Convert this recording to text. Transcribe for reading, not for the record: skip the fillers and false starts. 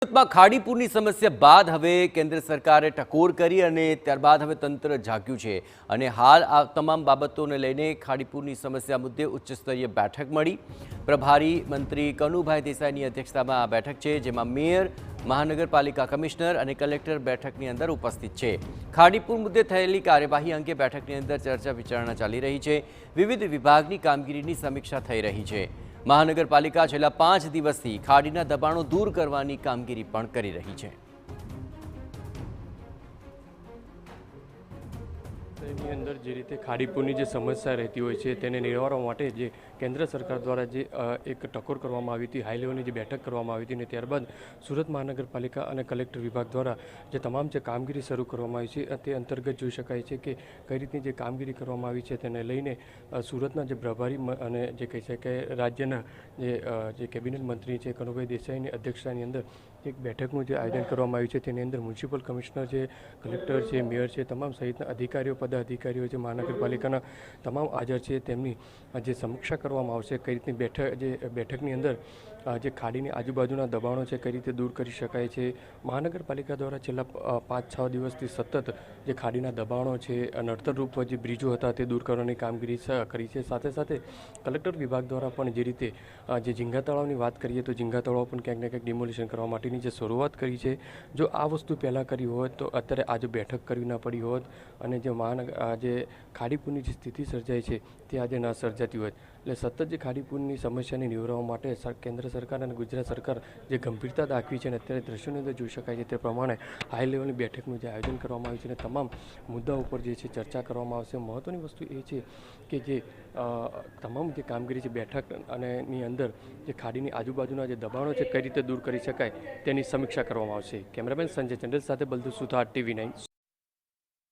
સુરતમાં ખાડીપુરની સમસ્યા બાદ હવે કેન્દ્ર સરકારે ટકોર કરી અને ત્યારબાદ હવે તંત્ર જાગ્યું છે અને હાલ આ તમામ બાબતોને લઈને ખાડીપુરની સમસ્યા મુદ્દે ઉચ્ચસ્તરીય બેઠક મળી। પ્રભારી મંત્રી કનુભાઈ દેસાઈની અધ્યક્ષતામાં આ બેઠક છે, જેમાં મેયર, મહાનગરપાલિકા કમિશનર અને કલેક્ટર બેઠકની અંદર ઉપસ્થિત છે। ખાડીપુર મુદ્દે થયેલી કાર્યવાહી અંગે બેઠકની અંદર ચર્ચા વિચારણા ચાલી રહી છે। વિવિધ વિભાગની કામગીરીની સમીક્ષા થઈ રહી છે। મહાનગરપાલિકા છેલ્લા 5 દિવસથી ખાડીના દબાણો દૂર કરવાની કામગીરી પણ કરી રહી છે। એની અંદર જે રીતે ખાડીપુરની જે સમસ્યા રહેતી હોય છે તેને નિવારવા માટે જે કેન્દ્ર સરકાર દ્વારા જે એક ટકોર કરવામાં આવી હતી, હાઈ લેવલની જે બેઠક કરવામાં આવી હતી અને ત્યારબાદ સુરત મહાનગરપાલિકા અને કલેક્ટર વિભાગ દ્વારા જે તમામ જે કામગીરી શરૂ કરવામાં આવી છે તે અંતર્ગત જોઈ શકાય છે કે કઈ રીતની જે કામગીરી કરવામાં આવી છે તેને લઈને સુરતના જે પ્રભારી અને જે કહી શકાય રાજ્યના જે કેબિનેટ મંત્રી છે કનુભાઈ દેસાઈની અધ્યક્ષતાની અંદર એક બેઠકનું જે આયોજન કરવામાં આવ્યું છે તેની અંદર મ્યુનિસિપલ કમિશનર છે, કલેક્ટર છે, મેયર છે, તમામ સહિતના અધિકારીઓ પદાધિકારીઓ છે, મહાનગરપાલિકાના તમામ હાજર છે। તેમની જે સમીક્ષા કરવામાં આવશે કઈ રીતની બેઠકની અંદર જે ખાડીની આજુબાજુના દબાણો છે કઈ રીતે દૂર કરી શકાય છે। મહાનગરપાલિકા દ્વારા છેલ્લા 5-6 દિવસથી સતત જે ખાડીના દબાણો છે, નડતરરૂપ જે બ્રિજો હતા તે દૂર કરવાની કામગીરી કરી છે। સાથે સાથે કલેક્ટર વિભાગ દ્વારા પણ જે રીતે જે ઝીંગા તળાવની વાત કરીએ તો ઝીંગા તળાવ પણ ક્યાંક ને ક્યાંક ડિમોલિશન કરવા માટેની જે શરૂઆત કરી છે, જો આ વસ્તુ પહેલાં કરી હોત તો અત્યારે આજે બેઠક કરવી ના પડી હોત અને જે ખાડીપુરની જે સ્થિતિ સર્જાય છે તે આજે ન સર્જાતી હોય। એટલે સતત જે ખાડીપુરની સમસ્યાને નિવારવા માટે કેન્દ્ર સરકાર અને ગુજરાત સરકાર જે ગંભીરતા દાખવી છે અને અત્યારે દ્રશ્યોની અંદર જોઈ શકાય છે તે પ્રમાણે હાઈ લેવલની બેઠકનું જે આયોજન કરવામાં આવ્યું છે અને તમામ મુદ્દા ઉપર જે છે ચર્ચા કરવામાં આવશે। મહત્ત્વની વસ્તુ એ છે કે જે તમામ જે કામગીરી છે બેઠક અને ની અંદર જે ખાડીની આજુબાજુના જે દબાણો છે કઈ રીતે દૂર કરી શકાય તેની સમીક્ષા કરવામાં આવશે। કેમેરામેન સંજય ચંડલ સાથે બલદુ સુથાર, TV9।